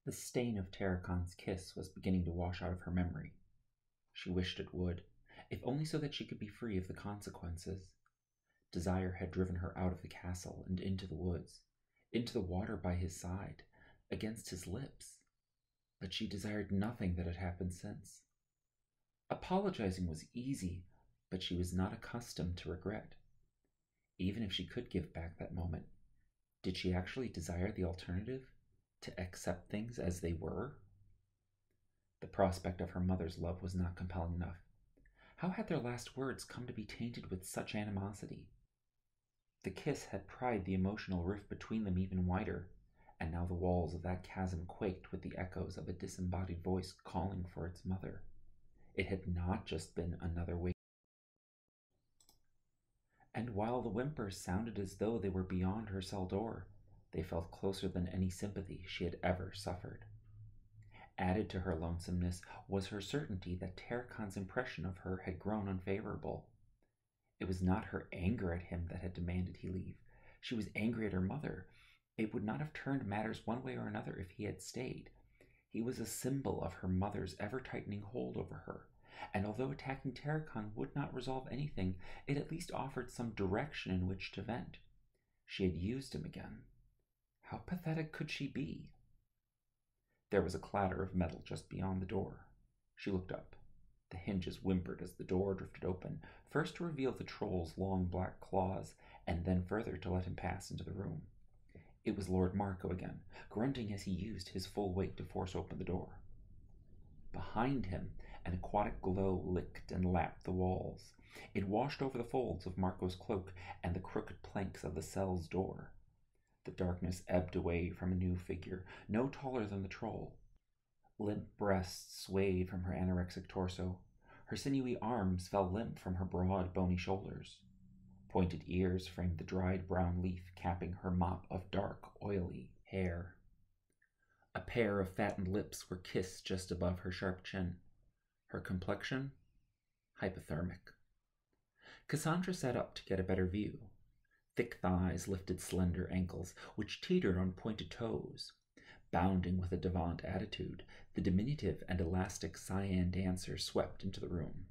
The stain of Tarakon's kiss was beginning to wash out of her memory. She wished it would, if only so that she could be free of the consequences. Desire had driven her out of the castle and into the woods, into the water by his side, against his lips. But she desired nothing that had happened since. Apologizing was easy, but she was not accustomed to regret. Even if she could give back that moment, did she actually desire the alternative? To accept things as they were? The prospect of her mother's love was not compelling enough. How had their last words come to be tainted with such animosity? The kiss had pried the emotional rift between them even wider, and now the walls of that chasm quaked with the echoes of a disembodied voice calling for its mother. It had not just been another wake. And while the whimpers sounded as though they were beyond her cell door, they felt closer than any sympathy she had ever suffered. Added to her lonesomeness was her certainty that Tarakon's impression of her had grown unfavorable. It was not her anger at him that had demanded he leave. She was angry at her mother. It would not have turned matters one way or another if he had stayed. He was a symbol of her mother's ever-tightening hold over her, and although attacking Tarakon would not resolve anything, it at least offered some direction in which to vent. She had used him again. How pathetic could she be? There was a clatter of metal just beyond the door. She looked up. The hinges whimpered as the door drifted open, first to reveal the troll's long black claws, and then further to let him pass into the room. It was Lord Marco again, grunting as he used his full weight to force open the door. Behind him, an aquatic glow licked and lapped the walls. It washed over the folds of Marco's cloak and the crooked planks of the cell's door. The darkness ebbed away from a new figure, no taller than the troll. Limp breasts swayed from her anorexic torso. Her sinewy arms fell limp from her broad, bony shoulders. Pointed ears framed the dried brown leaf capping her mop of dark, oily hair. A pair of fattened lips were kissed just above her sharp chin. Her complexion? Hypothermic. Cassandra sat up to get a better view. Thick thighs lifted slender ankles, which teetered on pointed toes. Bounding with a devant attitude, the diminutive and elastic cyan dancer swept into the room.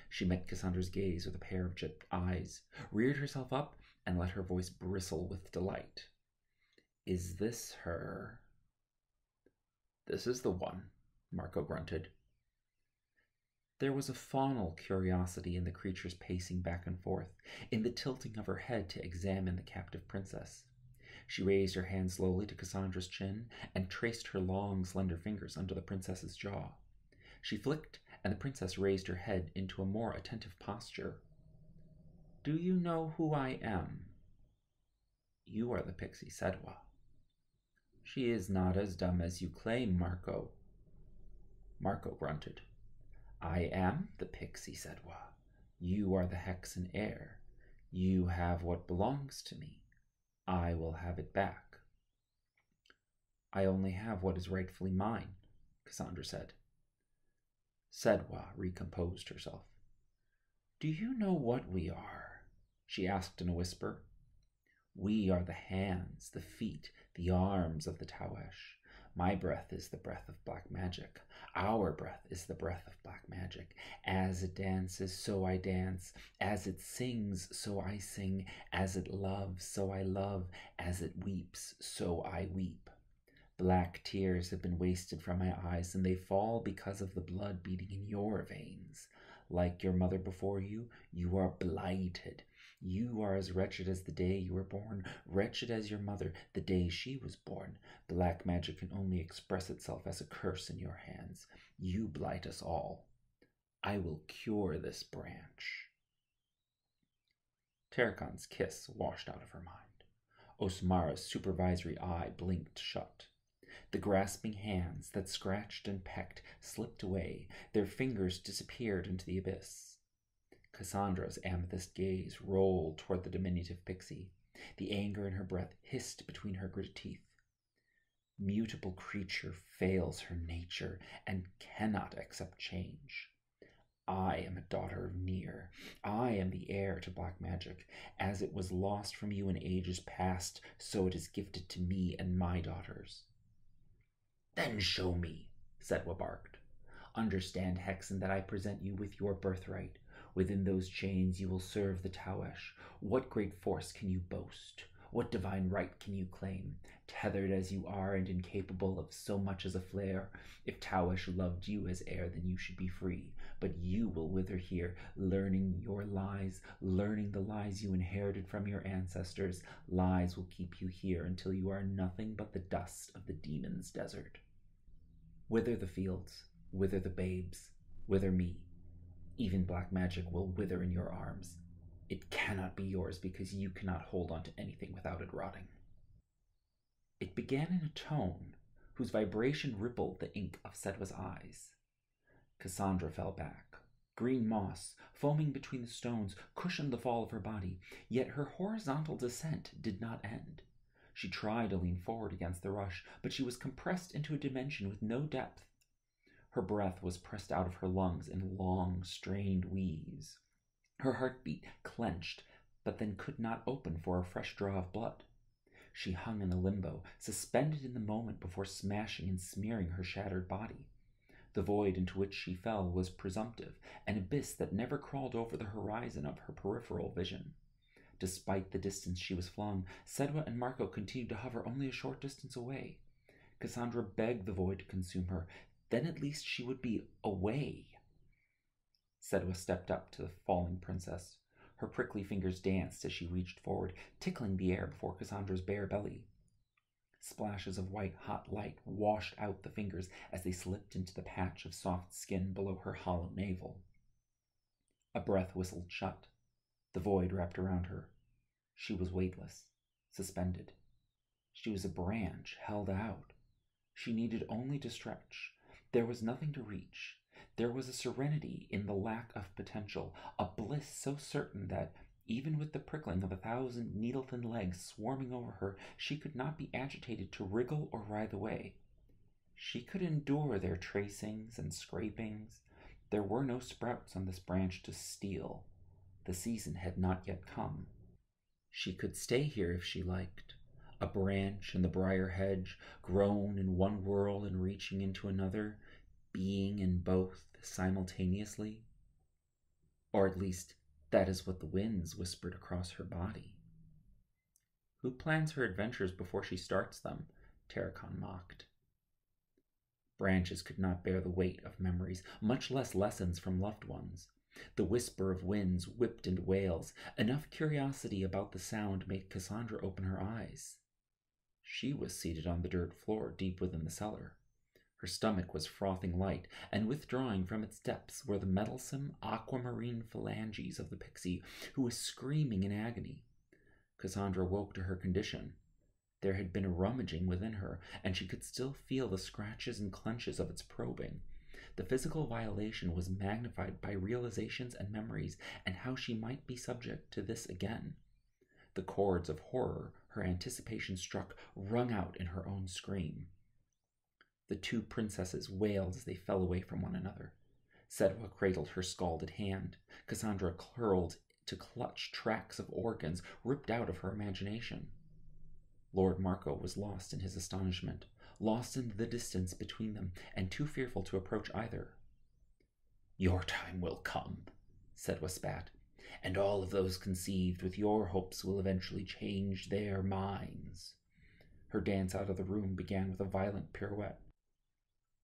She met Cassandra's gaze with a pair of jet eyes, reared herself up, and let her voice bristle with delight. "Is this her?" "This is the one," Marco grunted. There was a faunal curiosity in the creature's pacing back and forth, in the tilting of her head to examine the captive princess. She raised her hand slowly to Cassandra's chin and traced her long, slender fingers under the princess's jaw. She flicked, and the princess raised her head into a more attentive posture. "Do you know who I am?" "You are the pixie Sedwa." "She is not as dumb as you claim, Marco." Marco grunted. "I am the pixie Sedwa. You are the Hexen heir. You have what belongs to me. I will have it back." "I only have what is rightfully mine," Cassandra said. Sedwa recomposed herself. "Do you know what we are?" she asked in a whisper. "We are the hands, the feet, the arms of the Tawesh. My breath is the breath of black magic. Our breath is the breath of black magic. As it dances, so I dance. As it sings, so I sing. As it loves, so I love. As it weeps, so I weep. Black tears have been wasted from my eyes, and they fall because of the blood beating in your veins. Like your mother before you, you are blighted. You are as wretched as the day you were born, wretched as your mother the day she was born. Black magic can only express itself as a curse in your hands. You blight us all. I will cure this branch." Tarakon's kiss washed out of her mind. Osmara's supervisory eye blinked shut. The grasping hands that scratched and pecked slipped away. Their fingers disappeared into the abyss. Cassandra's amethyst gaze rolled toward the diminutive pixie. The anger in her breath hissed between her gritted teeth. Mutable creature fails her nature and cannot accept change. I am a daughter of Nier. I am the heir to black magic. As it was lost from you in ages past, so it is gifted to me and my daughters. Then show me, Sedwa barked. Understand, Hexen, that I present you with your birthright. Within those chains you will serve the Taoesh. What great force can you boast? What divine right can you claim? Tethered as you are and incapable of so much as a flare, if Taoesh loved you as heir, then you should be free. But you will wither here, learning your lies, learning the lies you inherited from your ancestors. Lies will keep you here until you are nothing but the dust of the demon's desert. Wither the fields, wither the babes, wither me. Even black magic will wither in your arms. It cannot be yours because you cannot hold on to anything without it rotting. It began in a tone whose vibration rippled the ink of Sedwa's eyes. Cassandra fell back. Green moss, foaming between the stones, cushioned the fall of her body, yet her horizontal descent did not end. She tried to lean forward against the rush, but she was compressed into a dimension with no depth. Her breath was pressed out of her lungs in long, strained wheeze. Her heartbeat clenched, but then could not open for a fresh draw of blood. She hung in a limbo, suspended in the moment before smashing and smearing her shattered body. The void into which she fell was presumptive, an abyss that never crawled over the horizon of her peripheral vision. Despite the distance she was flung, Sedwa and Marco continued to hover only a short distance away. Cassandra begged the void to consume her, then at least she would be away. Sedwa stepped up to the falling princess. Her prickly fingers danced as she reached forward, tickling the air before Cassandra's bare belly. Splashes of white hot light washed out the fingers as they slipped into the patch of soft skin below her hollow navel. A breath whistled shut. The void wrapped around her. She was weightless, suspended. She was a branch held out. She needed only to stretch. There was nothing to reach. There was a serenity in the lack of potential, a bliss so certain that, even with the prickling of 1,000 needle-thin legs swarming over her, she could not be agitated to wriggle or writhe away. She could endure their tracings and scrapings. There were no sprouts on this branch to steal. The season had not yet come. She could stay here if she liked. A branch in the briar hedge, grown in one world and reaching into another, being in both simultaneously. Or at least, that is what the winds whispered across her body. Who plans her adventures before she starts them? Terracon mocked. Branches could not bear the weight of memories, much less lessons from loved ones. The whisper of winds whipped into wails. Enough curiosity about the sound made Cassandra open her eyes. She was seated on the dirt floor deep within the cellar. Her stomach was frothing light, and withdrawing from its depths were the meddlesome aquamarine phalanges of the pixie, who was screaming in agony. Cassandra woke to her condition. There had been a rummaging within her, and she could still feel the scratches and clenches of its probing. The physical violation was magnified by realizations and memories, and how she might be subject to this again. The chords of horror her anticipation struck rung out in her own scream. The two princesses wailed as they fell away from one another. Sedwa cradled her scalded hand. Cassandra curled to clutch tracts of organs ripped out of her imagination. Lord Marco was lost in his astonishment, lost in the distance between them, and too fearful to approach either. "Your time will come," Sedwa spat, "and all of those conceived with your hopes will eventually change their minds." Her dance out of the room began with a violent pirouette.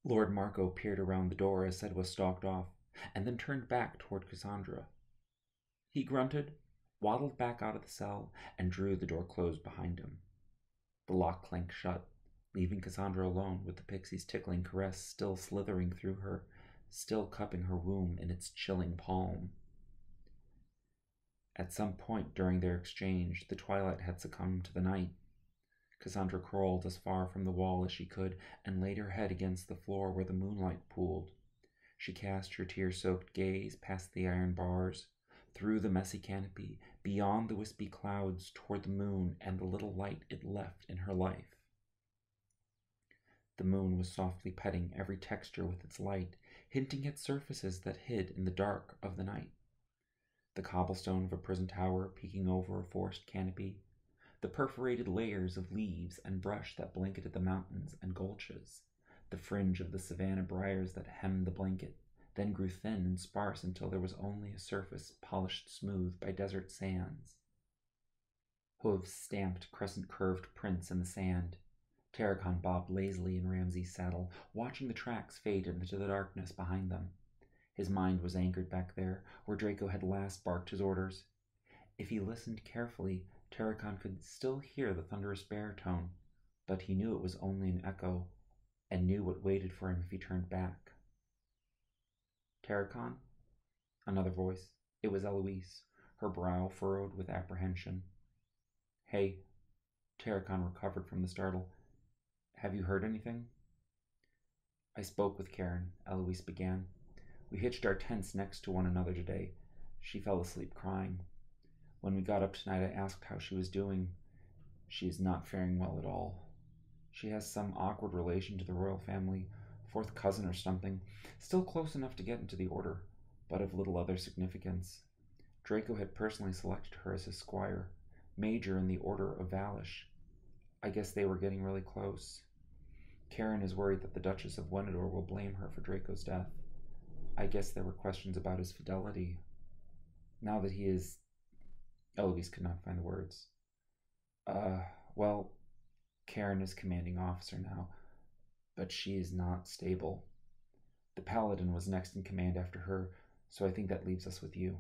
Lord Marco peered around the door as Sedwa stalked off, and then turned back toward Cassandra. He grunted, waddled back out of the cell, and drew the door closed behind him. The lock clanked shut, leaving Cassandra alone with the pixie's tickling caress still slithering through her, still cupping her womb in its chilling palm. At some point during their exchange, the twilight had succumbed to the night. Cassandra crawled as far from the wall as she could and laid her head against the floor where the moonlight pooled. She cast her tear-soaked gaze past the iron bars, through the messy canopy, beyond the wispy clouds toward the moon and the little light it left in her life. The moon was softly petting every texture with its light, hinting at surfaces that hid in the dark of the night. The cobblestone of a prison tower peeking over a forest canopy, the perforated layers of leaves and brush that blanketed the mountains and gulches, the fringe of the savanna briars that hemmed the blanket, then grew thin and sparse until there was only a surface polished smooth by desert sands. Hooves stamped crescent-curved prints in the sand. Tarragon bobbed lazily in Ramsay's saddle, watching the tracks fade into the darkness behind them. His mind was anchored back there, where Draco had last barked his orders. If he listened carefully, Tarragon could still hear the thunderous baritone, but he knew it was only an echo, and knew what waited for him if he turned back. Tarragon? Another voice. It was Eloise, her brow furrowed with apprehension. Hey. Tarragon recovered from the startle. Have you heard anything? I spoke with Karen, Eloise began. We hitched our tents next to one another today. She fell asleep crying. When we got up tonight, I asked how she was doing. She is not faring well at all. She has some awkward relation to the royal family, fourth cousin or something, still close enough to get into the order, but of little other significance. Draco had personally selected her as his squire, major in the Order of Valish. I guess they were getting really close. Karen is worried that the Duchess of Wenador will blame her for Draco's death. I guess there were questions about his fidelity. Now that he is... Eloise could not find the words. Well, Karen is commanding officer now, but she is not stable. The Paladin was next in command after her, so I think that leaves us with you.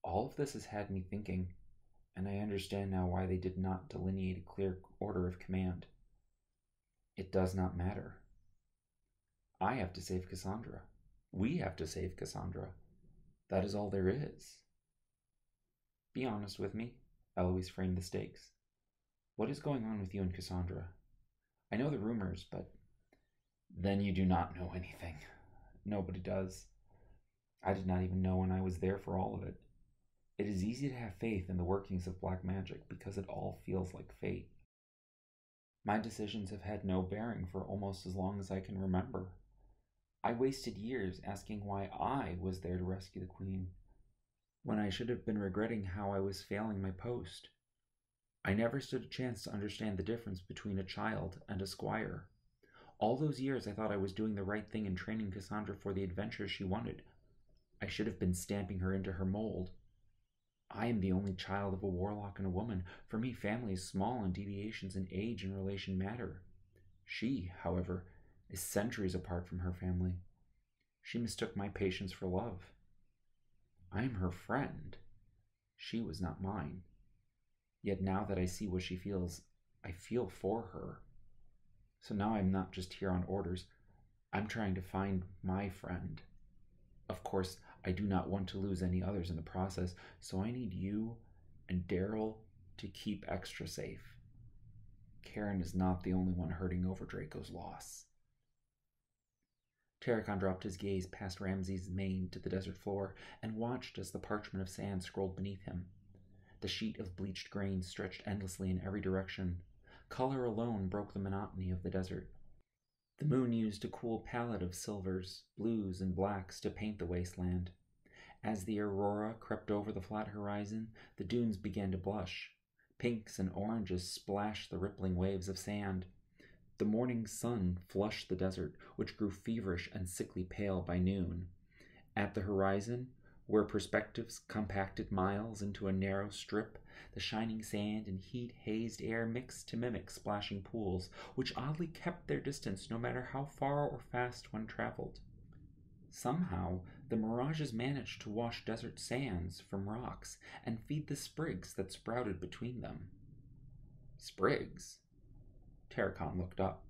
All of this has had me thinking, and I understand now why they did not delineate a clear order of command. It does not matter. I have to save Cassandra. We have to save Cassandra. That is all there is. Be honest with me, Eloise framed the stakes. What is going on with you and Cassandra? I know the rumors, but... Then you do not know anything. Nobody does. I did not even know when I was there for all of it. It is easy to have faith in the workings of black magic because it all feels like fate. My decisions have had no bearing for almost as long as I can remember. I wasted years asking why I was there to rescue the Queen, when I should have been regretting how I was failing my post. I never stood a chance to understand the difference between a child and a squire. All those years I thought I was doing the right thing in training Cassandra for the adventures she wanted. I should have been stamping her into her mold. I am the only child of a warlock and a woman. For me, family is small and deviations in age and relation matter. She, however, is centuries apart from her family. She mistook my patience for love. I am her friend. She was not mine. Yet now that I see what she feels, I feel for her. So now I'm not just here on orders. I'm trying to find my friend. Of course, I do not want to lose any others in the process, so I need you and Daryl to keep extra safe. Karen is not the only one hurting over Draco's loss. Tarragon dropped his gaze past Ramsay's mane to the desert floor and watched as the parchment of sand scrolled beneath him. The sheet of bleached grain stretched endlessly in every direction. Color alone broke the monotony of the desert. The moon used a cool palette of silvers, blues, and blacks to paint the wasteland. As the aurora crept over the flat horizon, the dunes began to blush. Pinks and oranges splashed the rippling waves of sand. The morning sun flushed the desert, which grew feverish and sickly pale by noon. At the horizon, where perspectives compacted miles into a narrow strip, the shining sand and heat-hazed air mixed to mimic splashing pools, which oddly kept their distance no matter how far or fast one traveled. Somehow, the mirages managed to wash desert sands from rocks and feed the sprigs that sprouted between them. Sprigs? Tarragon looked up.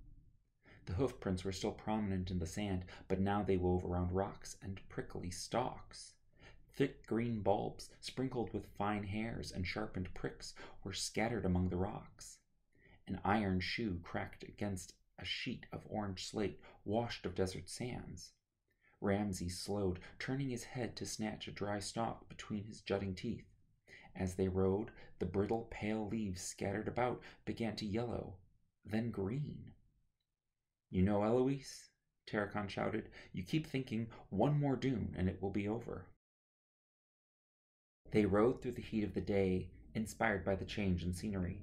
The hoofprints were still prominent in the sand, but now they wove around rocks and prickly stalks. Thick green bulbs, sprinkled with fine hairs and sharpened pricks, were scattered among the rocks. An iron shoe cracked against a sheet of orange slate washed of desert sands. Ramsay slowed, turning his head to snatch a dry stalk between his jutting teeth. As they rode, the brittle, pale leaves scattered about began to yellow, then green. "You know, Eloise," Tarragon shouted, "you keep thinking one more dune and it will be over." They rode through the heat of the day, inspired by the change in scenery.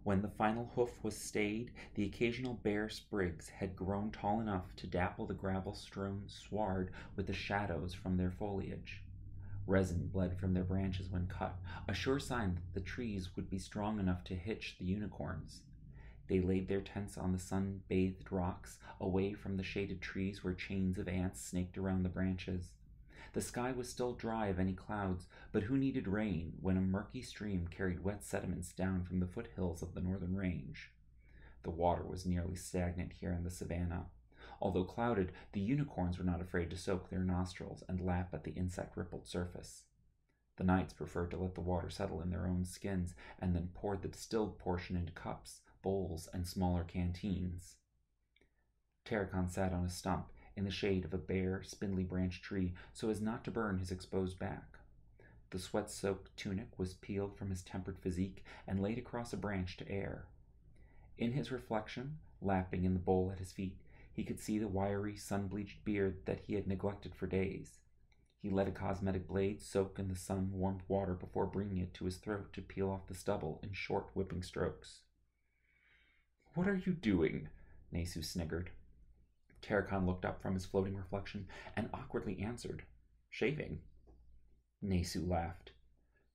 When the final hoof was stayed, the occasional bare sprigs had grown tall enough to dapple the gravel-strewn sward with the shadows from their foliage. Resin bled from their branches when cut, a sure sign that the trees would be strong enough to hitch the unicorns. They laid their tents on the sun-bathed rocks, away from the shaded trees where chains of ants snaked around the branches. The sky was still dry of any clouds, but who needed rain when a murky stream carried wet sediments down from the foothills of the northern range? The water was nearly stagnant here in the savannah. Although clouded, the unicorns were not afraid to soak their nostrils and lap at the insect-rippled surface. The knights preferred to let the water settle in their own skins and then poured the distilled portion into cups, bowls, and smaller canteens. Tarikon sat on a stump in the shade of a bare, spindly-branched tree so as not to burn his exposed back. The sweat-soaked tunic was peeled from his tempered physique and laid across a branch to air. In his reflection, lapping in the bowl at his feet, he could see the wiry, sun-bleached beard that he had neglected for days. He let a cosmetic blade soak in the sun-warmed water before bringing it to his throat to peel off the stubble in short, whipping strokes. "What are you doing?" Nesu sniggered. Tarikon looked up from his floating reflection and awkwardly answered, "Shaving." Nesu laughed.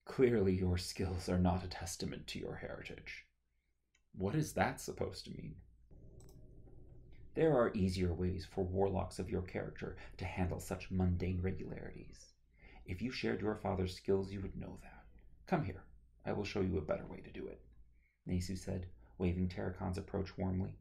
"Clearly your skills are not a testament to your heritage." "What is that supposed to mean?" "There are easier ways for warlocks of your character to handle such mundane regularities. If you shared your father's skills, you would know that. Come here. I will show you a better way to do it," Nesu said, waving Tarakon's approach warmly.